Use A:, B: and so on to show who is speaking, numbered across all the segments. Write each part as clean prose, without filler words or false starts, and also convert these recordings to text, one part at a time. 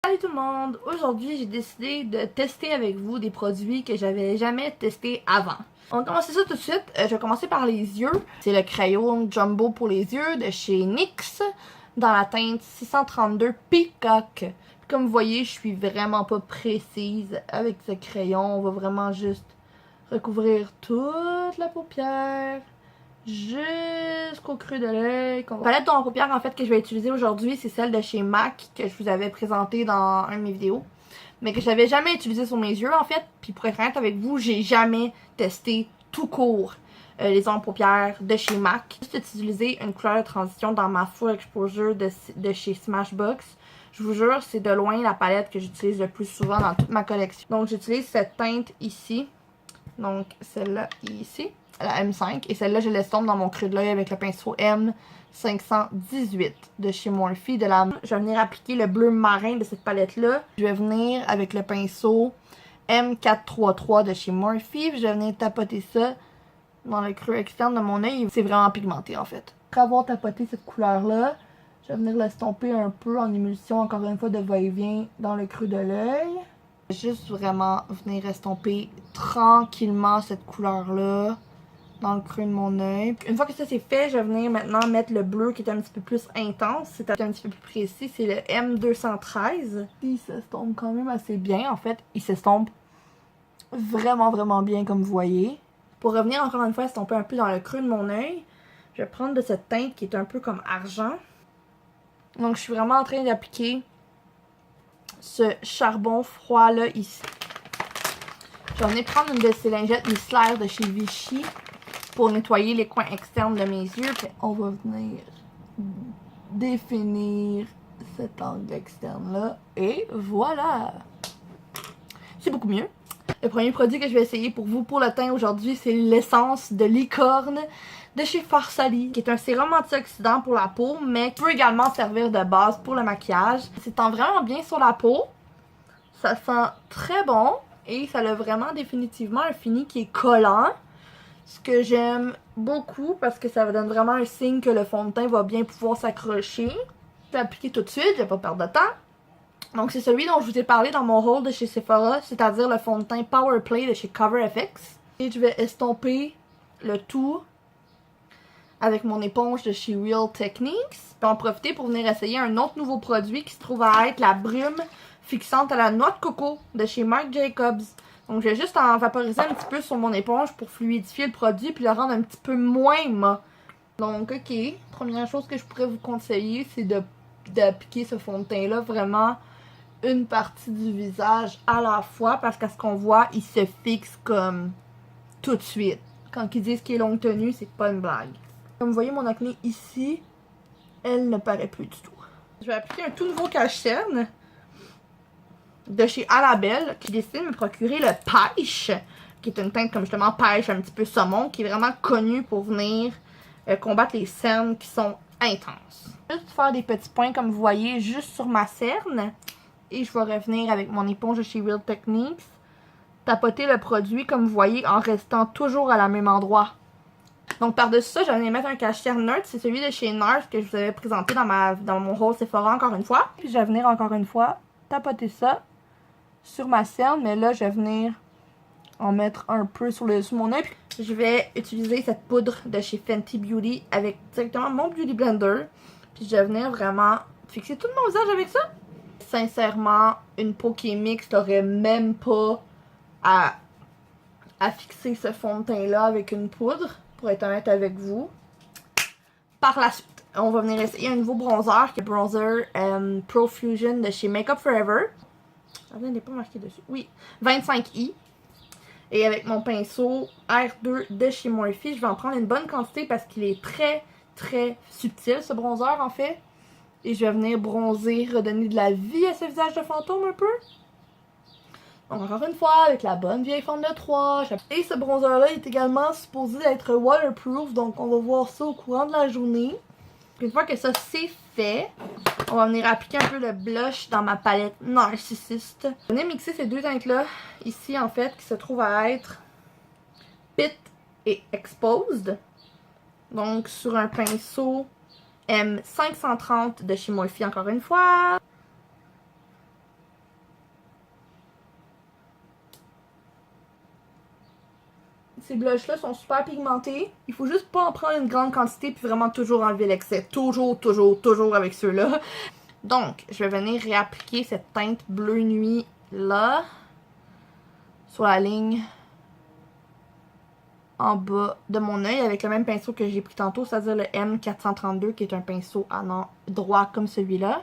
A: Salut tout le monde! Aujourd'hui, j'ai décidé de tester avec vous des produits que j'avais jamais testés avant. On va commencer ça tout de suite. Je vais commencer par les yeux. C'est le crayon Jumbo pour les yeux de chez NYX dans la teinte 632 Peacock. Comme vous voyez, je suis vraiment pas précise avec ce crayon. On va vraiment juste recouvrir toute la paupière jusqu'au creux de l'œil. La palette de paupière en fait que je vais utiliser aujourd'hui, c'est celle de chez MAC que je vous avais présentée dans un de mes vidéos, mais que j'avais jamais utilisé sur mes yeux en fait. Puis pour être honnête avec vous, j'ai jamais testé tout court les ombres paupières de chez MAC. J'ai juste utilisé une couleur de transition dans ma Full Exposure de chez Smashbox. Je vous jure, c'est de loin la palette que j'utilise le plus souvent dans toute ma collection. Donc j'utilise cette teinte ici, donc celle-là ici, la M5, et celle-là je l'estompe dans mon creux de l'œil avec le pinceau M518 de chez Morphe. Je vais venir appliquer le bleu marin de cette palette-là. Je vais venir avec le pinceau M433 de chez Morphe. Je vais venir tapoter ça dans le creux externe de mon œil. C'est vraiment pigmenté en fait. Après avoir tapoté cette couleur-là, je vais venir l'estomper un peu en émulsion, encore une fois, de va-et-vient dans le creux de l'œil. Juste vraiment venir estomper tranquillement cette couleur-là dans le creux de mon œil. Une fois que ça c'est fait, je vais venir maintenant mettre le bleu qui est un petit peu plus intense, c'est un petit peu plus précis, c'est le M213. Il s'estompe quand même assez bien, en fait, il s'estompe vraiment bien comme vous voyez. Pour revenir encore une fois estomper un peu dans le creux de mon œil, je vais prendre de cette teinte qui est un peu comme argent. Donc je suis vraiment en train d'appliquer ce charbon froid là ici. Je vais venir prendre une de ces lingettes micellaires de chez Vichy pour nettoyer les coins externes de mes yeux. Puis on va venir définir cet angle externe là. Et voilà! C'est beaucoup mieux. Le premier produit que je vais essayer pour vous pour le teint aujourd'hui, c'est l'essence de licorne de chez Farsali, qui est un sérum antioxydant pour la peau, mais qui peut également servir de base pour le maquillage. C'est vraiment bien sur la peau. Ça sent très bon et ça a vraiment définitivement un fini qui est collant. Ce que j'aime beaucoup parce que ça donne vraiment un signe que le fond de teint va bien pouvoir s'accrocher. Je vais l'appliquer tout de suite, je vais pas perdre de temps. Donc c'est celui dont je vous ai parlé dans mon haul de chez Sephora, c'est-à-dire le fond de teint Power Play de chez CoverFX. Et je vais estomper le tout avec mon éponge de chez Real Techniques. Je vais en profiter pour venir essayer un autre nouveau produit qui se trouve à être la brume fixante à la noix de coco de chez Marc Jacobs. Donc je vais juste en vaporiser un petit peu sur mon éponge pour fluidifier le produit puis le rendre un petit peu moins mat. Donc ok, première chose que je pourrais vous conseiller, c'est d'appliquer ce fond de teint là vraiment une partie du visage à la fois, parce qu'à ce qu'on voit, il se fixe comme tout de suite. Quand ils disent qu'il est longue tenue, c'est pas une blague. Comme vous voyez, mon acné ici, elle ne paraît plus du tout. Je vais appliquer un tout nouveau cache-cerne de chez Arabelle, qui décide de me procurer le Pêche, qui est une teinte comme justement pêche, un petit peu saumon, qui est vraiment connue pour venir combattre les cernes qui sont intenses. Juste faire des petits points comme vous voyez, juste sur ma cerne. Et je vais revenir avec mon éponge de chez Real Techniques, tapoter le produit comme vous voyez en restant toujours à la même endroit. Donc par-dessus ça, je vais venir mettre un cache-cerne neutre, c'est celui de chez NARS que je vous avais présenté dans mon haul Sephora encore une fois. Puis je vais venir encore une fois tapoter ça sur ma cerne, mais là je vais venir en mettre un peu sur le dessus de mon œil. Je vais utiliser cette poudre de chez Fenty Beauty avec directement mon Beauty Blender. Puis je vais venir vraiment fixer tout mon visage avec ça. Sincèrement, une peau qui est mixte n'aurait même pas à fixer ce fond de teint là avec une poudre, pour être honnête avec vous. Par la suite, on va venir essayer un nouveau bronzer qui est Bronzer Profusion de chez Makeup Forever. Ah, il n'est pas marqué dessus. Oui, 25i. Et avec mon pinceau R2 de chez Morphe, je vais en prendre une bonne quantité parce qu'il est très subtil ce bronzer en fait. Et je vais venir bronzer, redonner de la vie à ce visage de fantôme un peu. Donc encore une fois, avec la bonne vieille forme de 3. Et ce bronzer-là est également supposé être waterproof, donc on va voir ça au courant de la journée. Une fois que ça c'est fait, on va venir appliquer un peu le blush dans ma palette Narcissiste. Je vais venir mixer ces deux teintes-là, ici en fait, qui se trouvent à être Pit et Exposed. Donc sur un pinceau M530 de chez Morphe encore une fois. Ces blushs-là sont super pigmentés. Il faut juste pas en prendre une grande quantité puis vraiment toujours enlever l'excès. Toujours, toujours, toujours avec ceux-là. Donc, je vais venir réappliquer cette teinte bleu nuit là. Sur la ligne en bas de mon œil avec le même pinceau que j'ai pris tantôt, c'est-à-dire le M432 qui est un pinceau à droit comme celui-là.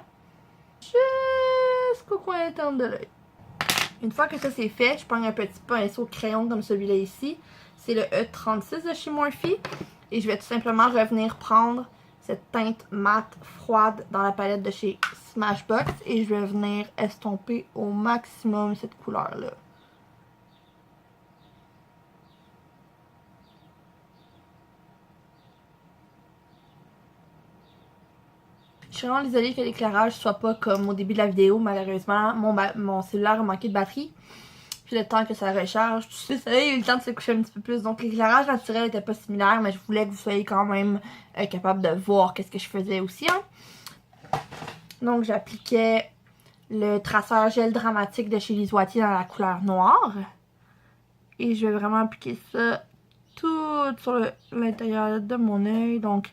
A: Jusqu'au coin interne de l'œil. Une fois que ça c'est fait, je prends un petit pinceau crayon comme celui-là ici. C'est le E36 de chez Morphe. Et je vais tout simplement revenir prendre cette teinte mate froide dans la palette de chez Smashbox. Et je vais venir estomper au maximum cette couleur-là. Je suis vraiment désolée que l'éclairage soit pas comme au début de la vidéo. Malheureusement, mon cellulaire a manqué de batterie. Puis le temps que ça recharge, tout ça, il a eu le temps de se coucher un petit peu plus. Donc l'éclairage naturel était pas similaire, mais je voulais que vous soyez quand même capable de voir qu'est-ce que je faisais aussi. Hein. Donc j'appliquais le traceur gel dramatique de chez Lise Watier dans la couleur noire. Et je vais vraiment appliquer ça tout sur l'intérieur de mon œil. Donc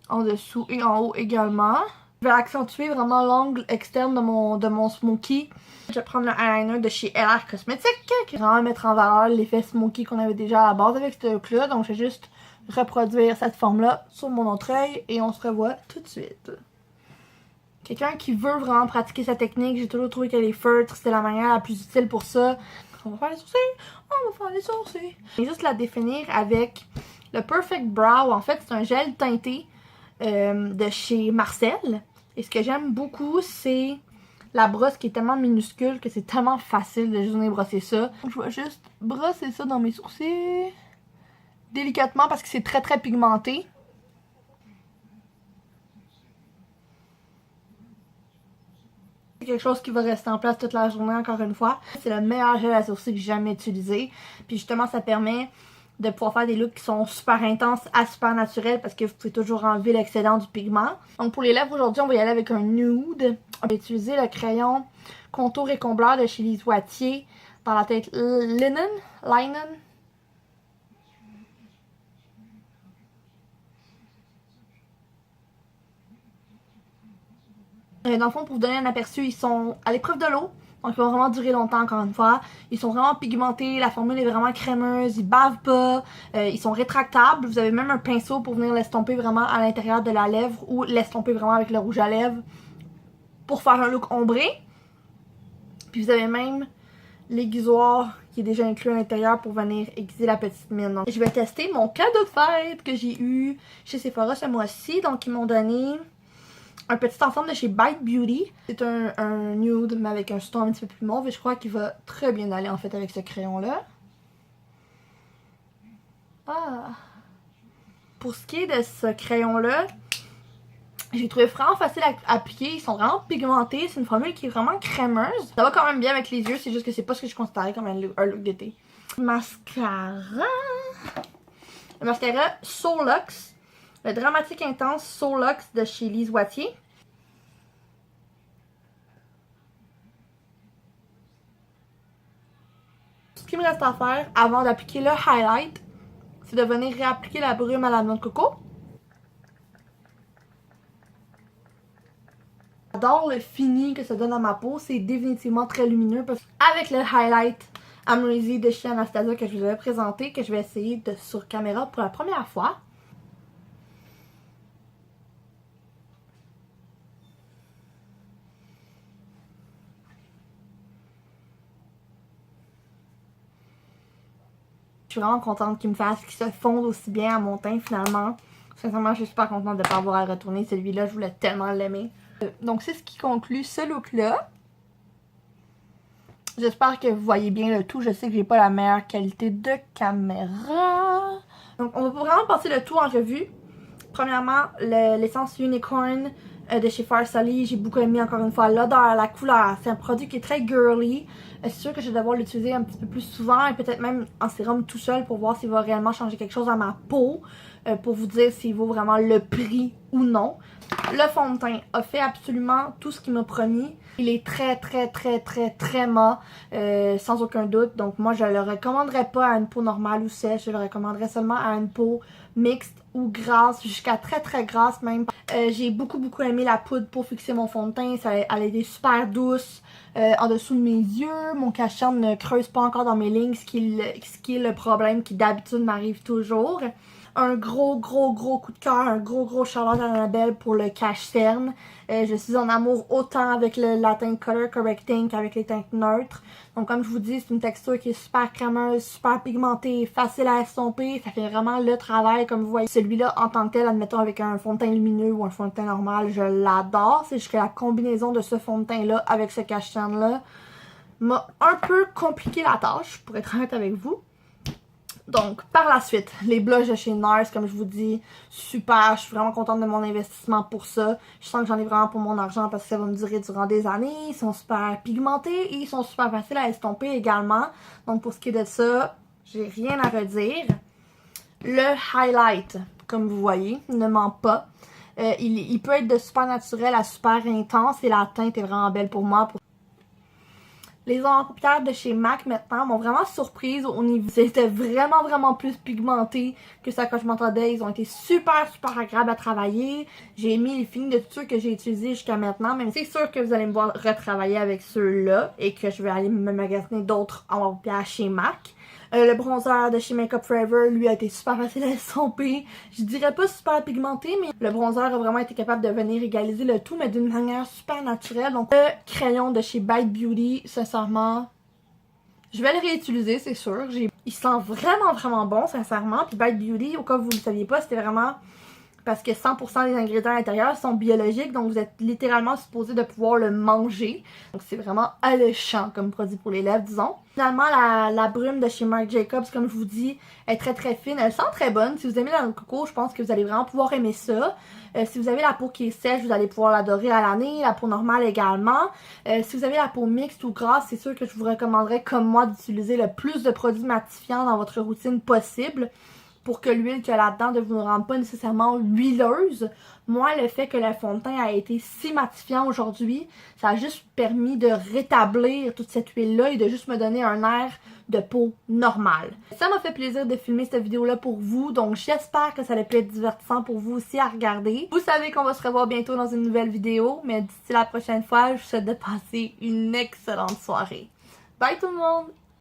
A: en dessous et en haut également. Je vais accentuer vraiment l'angle externe de mon smoky. Je vais prendre le eyeliner de chez LR Cosmetics qui va vraiment mettre en valeur l'effet smoky qu'on avait déjà à la base avec ce look là. Donc je vais juste reproduire cette forme là sur mon autre œil et on se revoit tout de suite. Quelqu'un qui veut vraiment pratiquer sa technique, j'ai toujours trouvé que les feutres c'était la manière la plus utile pour ça. On va faire les sourcils, on va faire les sourcils. Je vais juste la définir avec le Perfect Brow. En fait c'est un gel teinté de chez Marcel. Et ce que j'aime beaucoup, c'est la brosse qui est tellement minuscule que c'est tellement facile de juste venir brosser ça. Donc, je vais juste brosser ça dans mes sourcils délicatement parce que c'est très très pigmenté. C'est quelque chose qui va rester en place toute la journée encore une fois. C'est le meilleur gel à sourcils que j'ai jamais utilisé. Puis justement, ça permet de pouvoir faire des looks qui sont super intenses à super naturels parce que vous pouvez toujours enlever l'excédent du pigment. Donc pour les lèvres aujourd'hui, on va y aller avec un nude. On va utiliser le crayon contour et combleur de chez Lise Watier dans la teinte Linen. Dans le fond, pour vous donner un aperçu, ils sont à l'épreuve de l'eau. Donc ils vont vraiment durer longtemps encore une fois. Ils sont vraiment pigmentés, la formule est vraiment crémeuse, ils bavent pas, ils sont rétractables. Vous avez même un pinceau pour venir l'estomper vraiment à l'intérieur de la lèvre ou l'estomper vraiment avec le rouge à lèvres pour faire un look ombré. Puis vous avez même l'aiguisoir qui est déjà inclus à l'intérieur pour venir aiguiser la petite mine. Donc, je vais tester mon cadeau de fête que j'ai eu chez Sephora ce mois-ci. Donc ils m'ont donné un petit ensemble de chez Bite Beauty. C'est un nude mais avec un ton un petit peu plus mauve et je crois qu'il va très bien aller en fait avec ce crayon là. Ah. Pour ce qui est de ce crayon là, j'ai trouvé vraiment facile à appliquer. Ils sont vraiment pigmentés. C'est une formule qui est vraiment crémeuse. Ça va quand même bien avec les yeux, c'est juste que c'est pas ce que je considérais comme un look d'été. Mascara. Le mascara Soulux. Le Dramatique Intense Soulux de chez Lise Watier. Ce qui me reste à faire avant d'appliquer le highlight, c'est de venir réappliquer la brume à la noix de coco. J'adore le fini que ça donne à ma peau, c'est définitivement très lumineux. Avec le highlight Amrezy de chez Anastasia que je vous avais présenté, que je vais essayer sur caméra pour la première fois. Je suis vraiment contente qu'il me fasse, qu'il se fonde aussi bien à mon teint finalement. Sincèrement, je suis super contente de ne pas avoir à retourner. Celui-là, je voulais tellement l'aimer. Donc c'est ce qui conclut ce look-là. J'espère que vous voyez bien le tout. Je sais que j'ai pas la meilleure qualité de caméra. Donc on va vraiment passer le tout en revue. Premièrement, l'essence Unicorn de chez Farsali. J'ai beaucoup aimé encore une fois l'odeur, la couleur. C'est un produit qui est très girly. C'est sûr que je vais devoir l'utiliser un petit peu plus souvent et peut-être même en sérum tout seul pour voir s'il va réellement changer quelque chose à ma peau. Pour vous dire s'il vaut vraiment le prix ou non. Le fond de teint a fait absolument tout ce qu'il m'a promis. Il est très mat, sans aucun doute. Donc moi je le recommanderais pas à une peau normale ou sèche. Je le recommanderais seulement à une peau mixte ou grasse, jusqu'à très grasse même. J'ai beaucoup aimé la poudre pour fixer mon fond de teint. Elle a été super douce en dessous de mes yeux. Mon cache-cerne ne creuse pas encore dans mes lignes, ce qui est le problème qui d'habitude m'arrive toujours. Un gros coup de cœur, un gros Charlotte Annabelle pour le cache-cerne. Je suis en amour autant avec la teinte Color Correcting qu'avec les teintes neutres. Donc comme je vous dis, c'est une texture qui est super crémeuse, super pigmentée, facile à estomper. Ça fait vraiment le travail comme vous voyez. Celui-là en tant que tel, admettons avec un fond de teint lumineux ou un fond de teint normal, je l'adore. C'est juste que la combinaison de ce fond de teint-là avec ce cache-cerne-là m'a un peu compliqué la tâche, pour être honnête avec vous. Donc, par la suite, les blushs de chez NARS, comme je vous dis, super, je suis vraiment contente de mon investissement pour ça. Je sens que j'en ai vraiment pour mon argent parce que ça va me durer durant des années. Ils sont super pigmentés et ils sont super faciles à estomper également. Donc, pour ce qui est de ça, j'ai rien à redire. Le highlight, comme vous voyez, ne ment pas. Il peut être de super naturel à super intense et la teinte est vraiment belle pour moi. Les ongles paupières de chez MAC maintenant m'ont vraiment surprise au niveau. C'était vraiment plus pigmenté que ça quand je m'entendais. Ils ont été super agréables à travailler. J'ai mis les films de tout ceux que j'ai utilisés jusqu'à maintenant. Même c'est sûr que vous allez me voir retravailler avec ceux-là et que je vais aller me magasiner d'autres ongles paupières chez MAC. Le bronzer de chez Makeup Forever, lui, a été super facile à estomper. Je dirais pas super pigmenté, mais le bronzer a vraiment été capable de venir égaliser le tout, mais d'une manière super naturelle. Donc, le crayon de chez Bite Beauty, sincèrement, je vais le réutiliser, c'est sûr. Il sent vraiment bon, sincèrement. Puis Bite Beauty, au cas où vous ne le saviez pas, c'était vraiment parce que 100% des ingrédients à l'intérieur sont biologiques, donc vous êtes littéralement supposé de pouvoir le manger. Donc c'est vraiment alléchant comme produit pour les lèvres, disons. Finalement, la brume de chez Marc Jacobs, comme je vous dis, est très fine. Elle sent très bonne. Si vous aimez la noix de coco, je pense que vous allez vraiment pouvoir aimer ça. Si vous avez la peau qui est sèche, vous allez pouvoir l'adorer à l'année. La peau normale également. Si vous avez la peau mixte ou grasse, c'est sûr que je vous recommanderais, comme moi, d'utiliser le plus de produits matifiants dans votre routine possible, pour que l'huile qu'il y a là-dedans ne vous rende pas nécessairement huileuse. Moi, le fait que le fond de teint a été si matifiant aujourd'hui, ça a juste permis de rétablir toute cette huile-là et de juste me donner un air de peau normale. Ça m'a fait plaisir de filmer cette vidéo-là pour vous, donc j'espère que ça allait être divertissant pour vous aussi à regarder. Vous savez qu'on va se revoir bientôt dans une nouvelle vidéo, mais d'ici la prochaine fois, je vous souhaite de passer une excellente soirée. Bye tout le monde!